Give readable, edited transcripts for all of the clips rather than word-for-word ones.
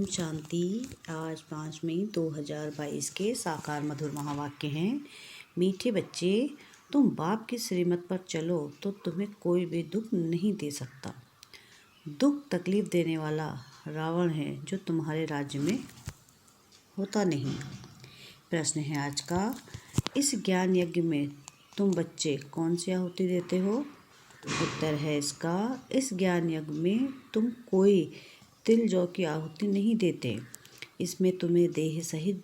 ओम शांति। आज 5 मई 2022 के साकार मधुर महावाक्य हैं। मीठे बच्चे, तुम बाप की श्रीमत पर चलो तो तुम्हें कोई भी दुख नहीं दे सकता। दुख तकलीफ देने वाला रावण है जो तुम्हारे राज्य में होता नहीं। प्रश्न है आज का, इस ज्ञान यज्ञ में तुम बच्चे कौन सी आहुति देते हो? उत्तर है इसका, इस ज्ञान यज्ञ में तुम कोई तिल जौ की आहुति नहीं देते। इसमें तुम्हें देह सहित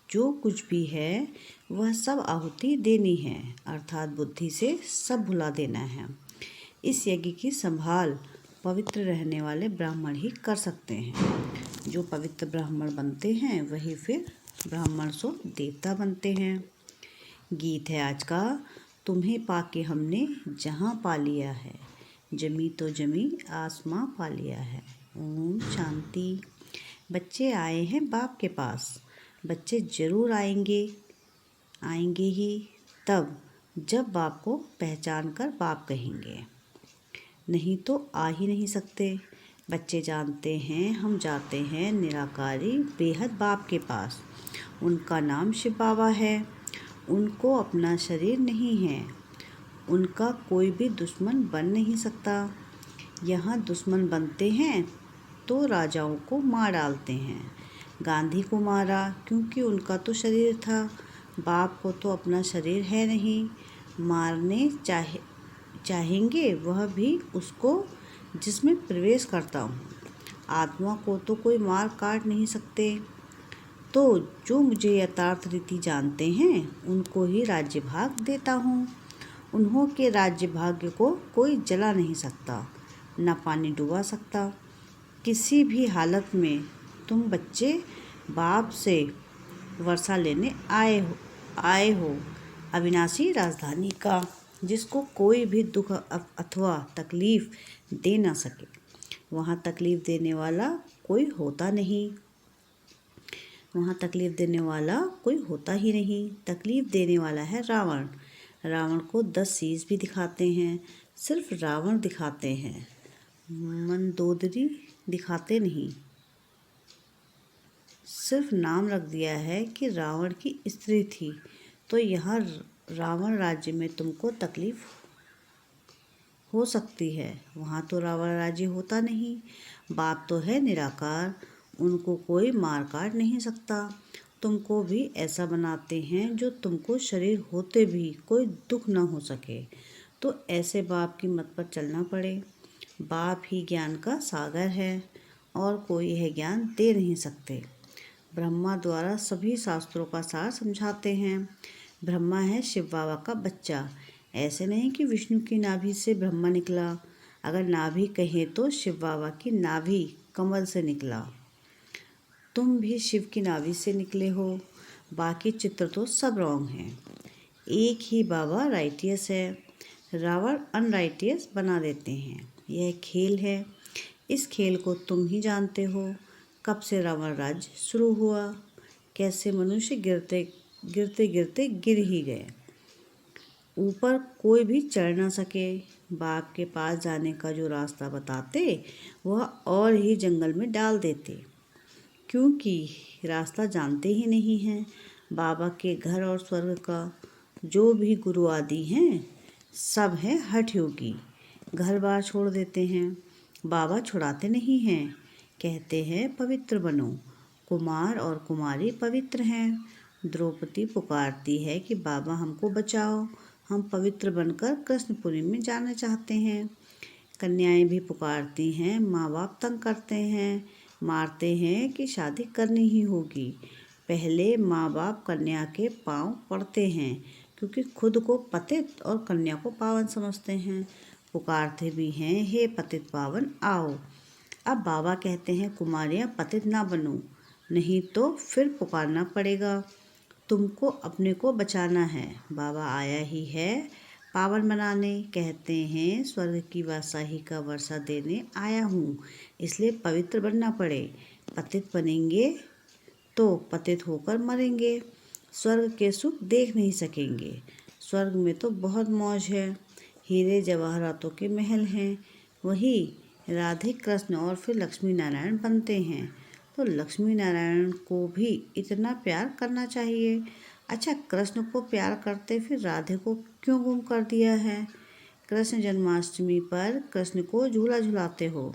जो कुछ भी है वह सब आहुति देनी है, अर्थात बुद्धि से सब भुला देना है। इस यज्ञ की संभाल पवित्र रहने वाले ब्राह्मण ही कर सकते हैं। जो पवित्र ब्राह्मण बनते हैं वही फिर ब्राह्मण सो देवता बनते हैं। गीत है आज का, तुम्हें पाके हमने जहाँ पा लिया है, जमी तो जमी आसमां पा लिया है। ओम शांति। बच्चे आए हैं बाप के पास। बच्चे जरूर आएंगे ही तब जब बाप को पहचान कर बाप कहेंगे, नहीं तो आ ही नहीं सकते। बच्चे जानते हैं हम जाते हैं निराकारी बेहद बाप के पास। उनका नाम शिव बाबा है। उनको अपना शरीर नहीं है। उनका कोई भी दुश्मन बन नहीं सकता। यहाँ दुश्मन बनते हैं तो राजाओं को मार डालते हैं। गांधी को मारा क्योंकि उनका तो शरीर था। बाप को तो अपना शरीर है नहीं। मारने चाहेंगे वह भी उसको जिसमें प्रवेश करता हूँ। आत्मा को तो कोई मार काट नहीं सकते। तो जो मुझे यथार्थ रीति जानते हैं उनको ही राज्य भाग देता हूँ। उन्हों के राज्य भाग्य को कोई जला नहीं सकता, न पानी डुबा सकता। किसी भी हालत में तुम बच्चे बाप से वर्षा लेने आए हो अविनाशी राजधानी का, जिसको कोई भी दुख अथवा तकलीफ दे ना सके। वहाँ तकलीफ देने वाला कोई होता नहीं। तकलीफ देने वाला है रावण। रावण को 10 शीश भी दिखाते हैं। सिर्फ रावण दिखाते हैं, मंदोदरी दिखाते नहीं। सिर्फ नाम रख दिया है कि रावण की स्त्री थी। तो यहाँ रावण राज्य में तुमको तकलीफ हो सकती है, वहाँ तो रावण राज्य होता नहीं। बाप तो है निराकार, उनको कोई मार काट नहीं सकता। तुमको भी ऐसा बनाते हैं जो तुमको शरीर होते भी कोई दुख न हो सके। तो ऐसे बाप की मत पर चलना पड़े। बाप ही ज्ञान का सागर है और कोई यह ज्ञान दे नहीं सकते। ब्रह्मा द्वारा सभी शास्त्रों का सार समझाते हैं। ब्रह्मा है शिव बाबा का बच्चा। ऐसे नहीं कि विष्णु की नाभि से ब्रह्मा निकला। अगर नाभि कहें तो शिव बाबा की नाभि कमल से निकला। तुम भी शिव की नाभि से निकले हो। बाकी चित्र तो सब रॉन्ग हैं। एक ही बाबा राइटियस है, रावण अनराइटियस बना देते हैं। यह खेल है। इस खेल को तुम ही जानते हो। कब से रावण राज्य शुरू हुआ, कैसे मनुष्य गिरते गिरते गिर ही गए, ऊपर कोई भी चढ़ ना सके। बाप के पास जाने का जो रास्ता बताते वह और ही जंगल में डाल देते, क्योंकि रास्ता जानते ही नहीं हैं। बाबा के घर और स्वर्ग का जो भी गुरु आदि हैं सब हैं हठ योगी। घर बार छोड़ देते हैं। बाबा छुड़ाते नहीं हैं, कहते हैं पवित्र बनो। कुमार और कुमारी पवित्र हैं। द्रौपदी पुकारती है कि बाबा हमको बचाओ, हम पवित्र बनकर कृष्णपुरी में जाना चाहते हैं। कन्याएं भी पुकारती हैं, माँ बाप तंग करते हैं, मारते हैं कि शादी करनी ही होगी। पहले माँ बाप कन्या के पांव पड़ते हैं, क्योंकि खुद को पतित और कन्या को पावन समझते हैं। पुकारते भी हैं, हे पतित पावन आओ। अब बाबा कहते हैं कुमारियाँ पतित ना बनो, नहीं तो फिर पुकारना पड़ेगा। तुमको अपने को बचाना है। बाबा आया ही है पावन बनाने। कहते हैं स्वर्ग की बादशाही का वर्षा देने आया हूँ, इसलिए पवित्र बनना पड़े। पतित बनेंगे तो पतित होकर मरेंगे। स्वर्ग के सुख देख नहीं सकेंगे। स्वर्ग में तो बहुत मौज है। हीरे जवाहरातों के महल हैं। वही राधे कृष्ण और फिर लक्ष्मी नारायण बनते हैं। तो लक्ष्मी नारायण को भी इतना प्यार करना चाहिए। अच्छा, कृष्ण को प्यार करते फिर राधे को क्यों गुम कर दिया है? कृष्ण जन्माष्टमी पर कृष्ण को झूला झुलाते हो।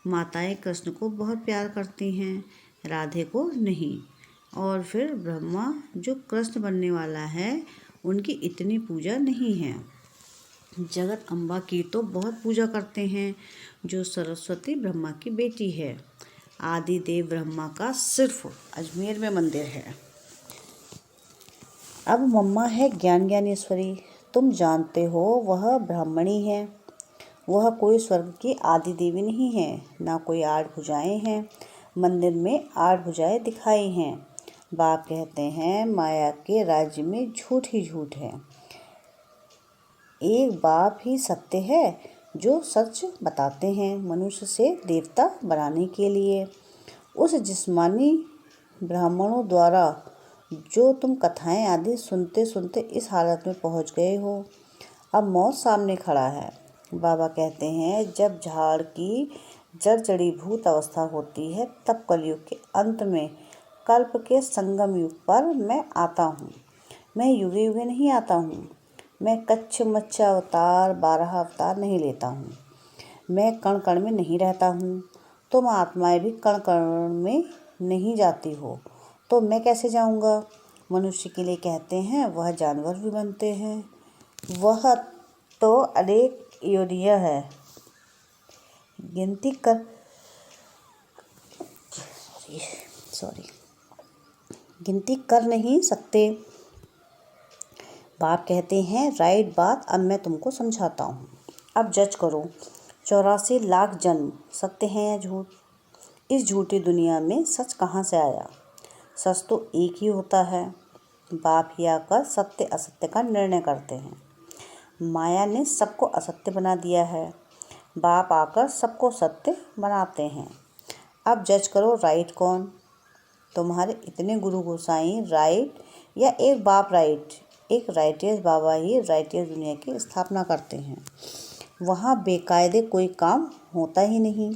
माताएं कृष्ण को बहुत प्यार करती हैं, राधे को नहीं। और फिर ब्रह्मा जो कृष्ण बनने वाला है, उनकी इतनी पूजा नहीं है। जगत अम्बा की तो बहुत पूजा करते हैं, जो सरस्वती ब्रह्मा की बेटी है। आदि देव ब्रह्मा का सिर्फ अजमेर में मंदिर है। अब मम्मा है ज्ञान ज्ञानेश्वरी। तुम जानते हो वह ब्राह्मणी है। वह कोई स्वर्ग की आदि देवी नहीं है, ना कोई 8 भुजाएं हैं। मंदिर में 8 भुजाएं दिखाई हैं। बाप कहते हैं माया के राज्य में झूठ ही झूठ है। एक बाप ही सत्य है जो सच बताते हैं मनुष्य से देवता बनाने के लिए। उस जिस्मानी ब्राह्मणों द्वारा जो तुम कथाएं आदि सुनते सुनते इस हालत में पहुंच गए हो, अब मौत सामने खड़ा है। बाबा कहते हैं जब झाड़ की जर्जरीभूत अवस्था होती है, तब कलयुग के अंत में कल्प के संगम युग पर मैं आता हूँ। मैं युगे युगे नहीं आता हूँ। मैं कच्छ मच्छ अवतार 12 अवतार नहीं लेता हूँ। मैं कण कण में नहीं रहता हूँ। तुम आत्माएं भी कण कण में नहीं जाती हो, तो मैं कैसे जाऊँगा? मनुष्य के लिए कहते हैं वह जानवर भी बनते हैं। वह तो अनेक योनियां है, गिनती कर गिनती कर नहीं सकते। बाप कहते हैं राइट बात, अब मैं तुमको समझाता हूँ। अब जज करो, 84 लाख जन्म सत्य हैं या झूठ? इस झूठी दुनिया में सच कहाँ से आया? सच तो एक ही होता है। बाप ही आकर सत्य असत्य का निर्णय करते हैं। माया ने सबको असत्य बना दिया है, बाप आकर सबको सत्य बनाते हैं। अब जज करो राइट कौन? तुम्हारे इतने गुरु गोसाई राइट या एक बाप राइट? एक राइटियस बाबा ही राइटियस दुनिया की स्थापना करते हैं। वहाँ बेकायदे कोई काम होता ही नहीं।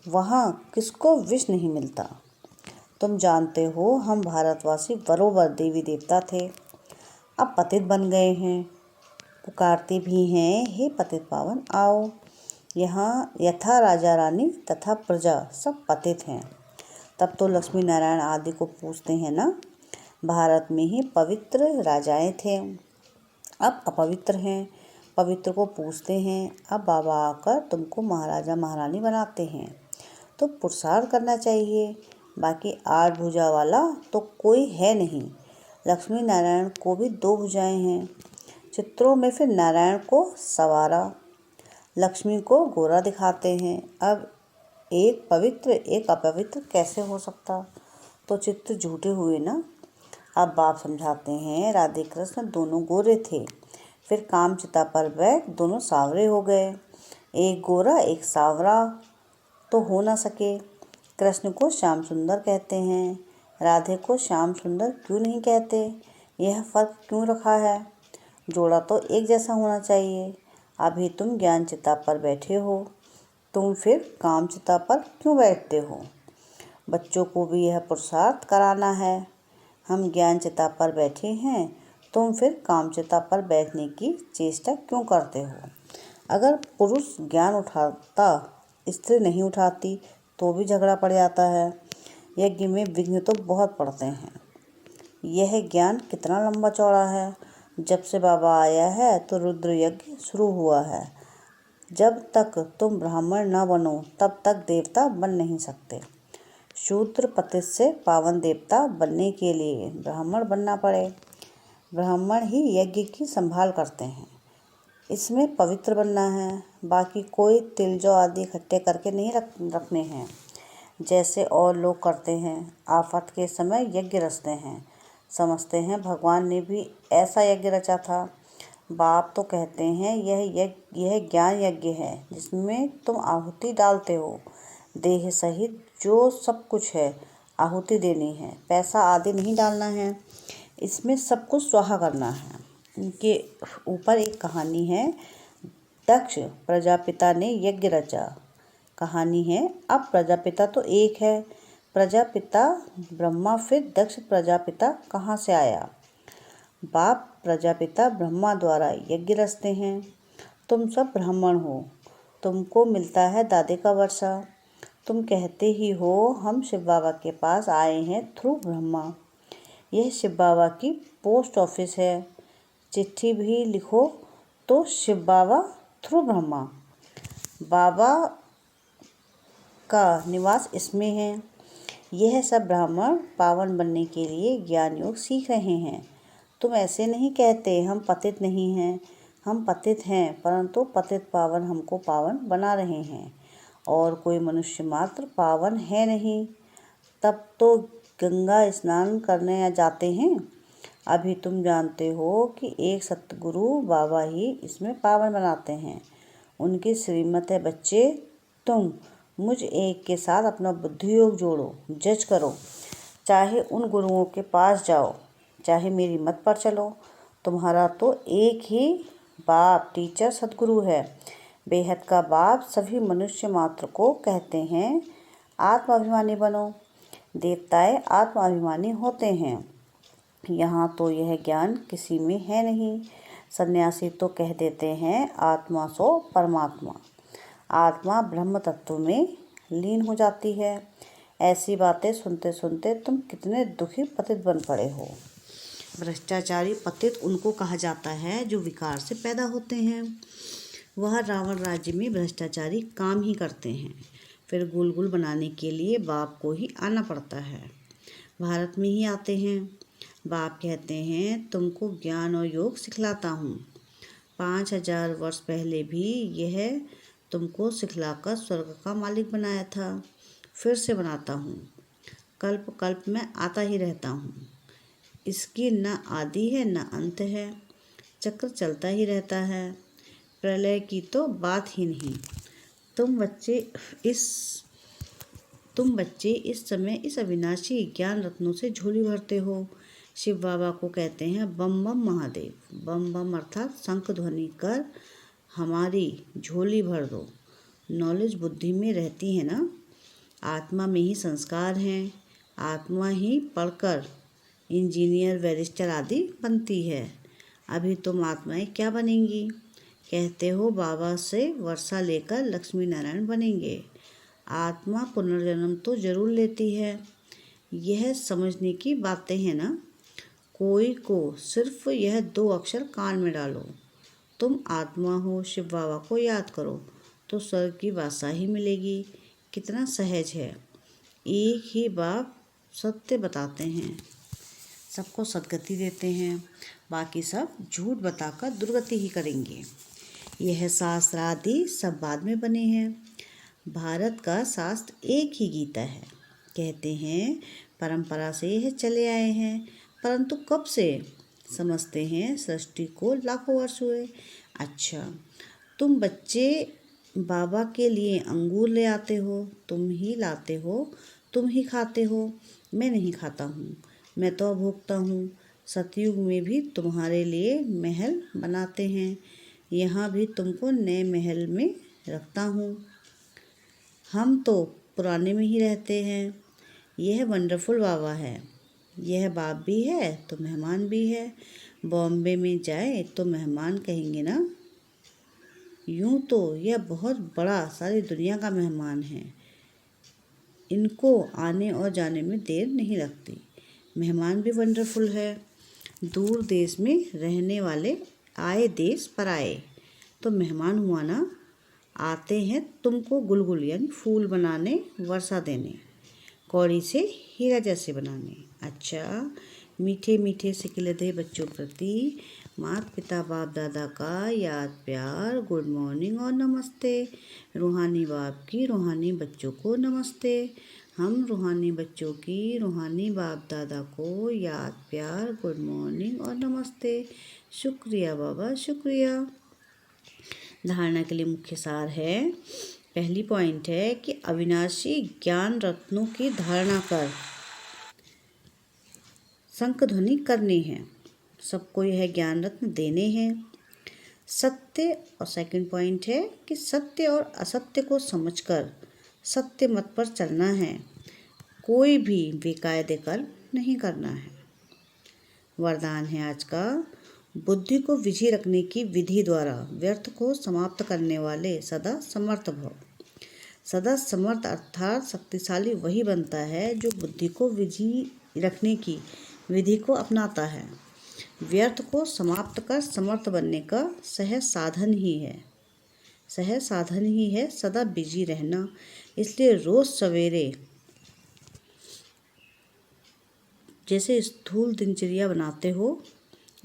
वहाँ किसको विष नहीं मिलता। तुम जानते हो हम भारतवासी बरोबर देवी देवता थे, अब पतित बन गए हैं। पुकारते भी हैं हे पतित पावन आओ। यहाँ यथा राजा रानी तथा प्रजा सब पतित हैं। तब तो लक्ष्मी नारायण आदि को पूछते हैं ना। भारत में ही पवित्र राजाएं थे, अब अपवित्र हैं। पवित्र को पूछते हैं। अब बाबा आकर तुमको महाराजा महारानी बनाते हैं, तो पुरुषार्थ करना चाहिए। बाकी 8 भुजा वाला तो कोई है नहीं। लक्ष्मी नारायण को भी 2 भुजाएं हैं। चित्रों में फिर नारायण को सवारा, लक्ष्मी को गोरा दिखाते हैं। अब एक पवित्र एक अपवित्र कैसे हो सकता? तो चित्र झूठे हुए ना। अब बाप समझाते हैं राधे कृष्ण दोनों गोरे थे, फिर काम चिता पर बैठ दोनों सावरे हो गए। एक गोरा एक सावरा तो हो ना सके। कृष्ण को श्याम सुंदर कहते हैं, राधे को श्याम सुंदर क्यों नहीं कहते? यह फर्क क्यों रखा है? जोड़ा तो एक जैसा होना चाहिए। अभी तुम ज्ञान चिता पर बैठे हो, तुम फिर काम चिता पर क्यों बैठते हो? बच्चों को भी यह पुरुषार्थ कराना है। हम ज्ञान चिता पर बैठे हैं, तुम फिर काम चिता पर बैठने की चेष्टा क्यों करते हो? अगर पुरुष ज्ञान उठाता, स्त्री नहीं उठाती, तो भी झगड़ा पड़ जाता है। यज्ञ में विघ्न तो बहुत पड़ते हैं। यह ज्ञान कितना लंबा चौड़ा है। जब से बाबा आया है तो रुद्र यज्ञ शुरू हुआ है। जब तक तुम ब्राह्मण न बनो तब तक देवता बन नहीं सकते। शूद्र पतित से पावन देवता बनने के लिए ब्राह्मण बनना पड़े। ब्राह्मण ही यज्ञ की संभाल करते हैं। इसमें पवित्र बनना है, बाकी कोई तिल जौ आदि इकट्ठे करके नहीं रखने हैं जैसे और लोग करते हैं। आफत के समय यज्ञ रचते हैं, समझते हैं भगवान ने भी ऐसा यज्ञ रचा था। बाप तो कहते हैं यह ज्ञान यज्ञ है, जिसमें तुम आहुति डालते हो। देह सहित जो सब कुछ है आहुति देनी है, पैसा आदि नहीं डालना है। इसमें सब कुछ स्वाहा करना है। इनके ऊपर एक कहानी है। दक्ष प्रजापिता ने यज्ञ रचा। कहानी है अब प्रजापिता तो एक है, प्रजापिता ब्रह्मा, फिर दक्ष प्रजापिता कहाँ से आया? बाप प्रजापिता ब्रह्मा द्वारा यज्ञ रचते हैं। तुम सब ब्राह्मण हो, तुमको मिलता है दादे का वर्षा। तुम कहते ही हो हम शिव बाबा के पास आए हैं थ्रू ब्रह्मा। यह शिव बाबा की पोस्ट ऑफिस है। चिट्ठी भी लिखो तो शिव बाबा थ्रू ब्रह्मा। बाबा का निवास इसमें है। यह सब ब्राह्मण पावन बनने के लिए ज्ञान योग सीख रहे हैं। तुम ऐसे नहीं कहते हम पतित नहीं हैं। हम पतित हैं, परंतु पतित पावन हमको पावन बना रहे हैं, और कोई मनुष्य मात्र पावन है नहीं। तब तो गंगा स्नान करने जाते हैं। अभी तुम जानते हो कि एक सतगुरु बाबा ही इसमें पावन बनाते हैं। उनकी श्रीमत है बच्चे। तुम मुझ एक के साथ अपना बुद्धि योग जोड़ो, जज करो। चाहे उन गुरुओं के पास जाओ, चाहे मेरी मत पर चलो। तुम्हारा तो एक ही बाप टीचर सतगुरु है। बेहद का बाप सभी मनुष्य मात्र को कहते हैं आत्माभिमानी बनो। देवताएं आत्माभिमानी होते हैं। यहाँ तो यह ज्ञान किसी में है नहीं। सन्यासी तो कह देते हैं आत्मा सो परमात्मा। आत्मा ब्रह्म तत्व में लीन हो जाती है। ऐसी बातें सुनते सुनते तुम कितने दुखी पतित बन पड़े हो। भ्रष्टाचारी पतित उनको कहा जाता है जो विकार से पैदा होते हैं। वह रावण राज्य में भ्रष्टाचारी काम ही करते हैं। फिर गुलगुल बनाने के लिए बाप को ही आना पड़ता है। भारत में ही आते हैं। बाप कहते हैं तुमको ज्ञान और योग सिखलाता हूँ। 5000 वर्ष पहले भी यह तुमको सिखलाकर स्वर्ग का मालिक बनाया था। फिर से बनाता हूँ। कल्प कल्प में आता ही रहता हूँ। इसकी न आदि है न अंत है। चक्र चलता ही रहता है। प्रलय की तो बात ही नहीं। तुम बच्चे इस समय इस अविनाशी ज्ञान रत्नों से झोली भरते हो। शिव बाबा को कहते हैं बम बम महादेव। बम बम अर्थात शंख ध्वनि कर हमारी झोली भर दो। नॉलेज बुद्धि में रहती है ना। आत्मा में ही संस्कार हैं। आत्मा ही पढ़कर इंजीनियर, बैरिस्टर आदि बनती है। अभी तुम आत्माएं क्या बनेंगी? कहते हो बाबा से वर्षा लेकर लक्ष्मी नारायण बनेंगे। आत्मा पुनर्जन्म तो जरूर लेती है। यह समझने की बातें हैं ना। कोई को सिर्फ यह 2 अक्षर कान में डालो, तुम आत्मा हो, शिव बाबा को याद करो तो स्वर्ग की बादशाही मिलेगी। कितना सहज है। एक ही बाप सत्य बताते हैं, सबको सद्गति देते हैं, बाकी सब झूठ बताकर दुर्गति ही करेंगे। यह शास्त्र आदि सब बाद में बने हैं। भारत का शास्त्र एक ही गीता है। कहते हैं परंपरा से यह चले आए हैं, परंतु कब से? समझते हैं सृष्टि को लाखों वर्ष हुए। अच्छा, तुम बच्चे बाबा के लिए अंगूर ले आते हो। तुम ही लाते हो, तुम ही खाते हो। मैं नहीं खाता हूँ, मैं तो भोगता हूँ। सतयुग में भी तुम्हारे लिए महल बनाते हैं। यहाँ भी तुमको नए महल में रखता हूँ। हम तो पुराने में ही रहते हैं। यह वंडरफुल बाबा है। यह बाप भी है तो मेहमान भी है। बॉम्बे में जाए तो मेहमान कहेंगे ना। यूं तो यह बहुत बड़ा सारी दुनिया का मेहमान है। इनको आने और जाने में देर नहीं लगती। मेहमान भी वंडरफुल है। दूर देश में रहने वाले आए देश पर आए तो मेहमान हुआ ना। आते हैं तुमको गुलगुल यानी फूल बनाने, वर्षा देने, कौड़ी से हीरा जैसे बनाने। अच्छा, मीठे मीठे से खिलते बच्चों प्रति माता पिता बाप दादा का याद प्यार, गुड मॉर्निंग और नमस्ते। रूहानी बाप की रूहानी बच्चों को नमस्ते। हम रूहानी बच्चों की रूहानी बाप दादा को याद प्यार, गुड मॉर्निंग और नमस्ते। शुक्रिया बाबा, शुक्रिया। धारणा के लिए मुख्य सार है। पहली पॉइंट है कि अविनाशी ज्ञान रत्नों की धारणा कर शंख ध्वनि करनी है। सबको यह ज्ञान रत्न देने हैं। सत्य, और सेकंड पॉइंट है कि सत्य और असत्य को समझकर सत्य मत पर चलना है। कोई भी बेकायदे कर्म नहीं करना है। वरदान है आज का, बुद्धि को विजयी रखने की विधि द्वारा व्यर्थ को समाप्त करने वाले सदा समर्थ भव। सदा समर्थ अर्थात शक्तिशाली वही बनता है जो बुद्धि को विजयी रखने की विधि को अपनाता है। व्यर्थ को समाप्त कर समर्थ बनने का सहज साधन ही है सदा बिजी रहना। इसलिए रोज सवेरे जैसे स्थूल दिनचर्या बनाते हो,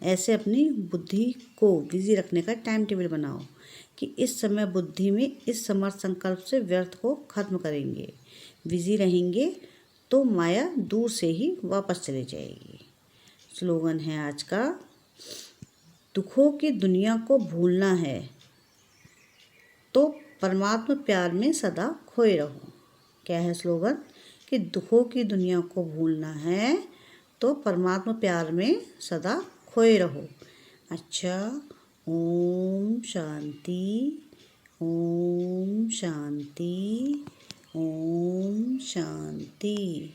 ऐसे अपनी बुद्धि को बिजी रखने का टाइम टेबल बनाओ कि इस समय बुद्धि में इस समर्थ संकल्प से व्यर्थ को खत्म करेंगे। बिजी रहेंगे तो माया दूर से ही वापस चली जाएगी। स्लोगन है आज का, दुखों की दुनिया को भूलना है तो परमात्मा प्यार में सदा खोए रहो। क्या है स्लोगन? कि दुखों की दुनिया को भूलना है तो परमात्मा प्यार में सदा खोए रहो। अच्छा, ओम शांति, ओम शांति, ओम शांति।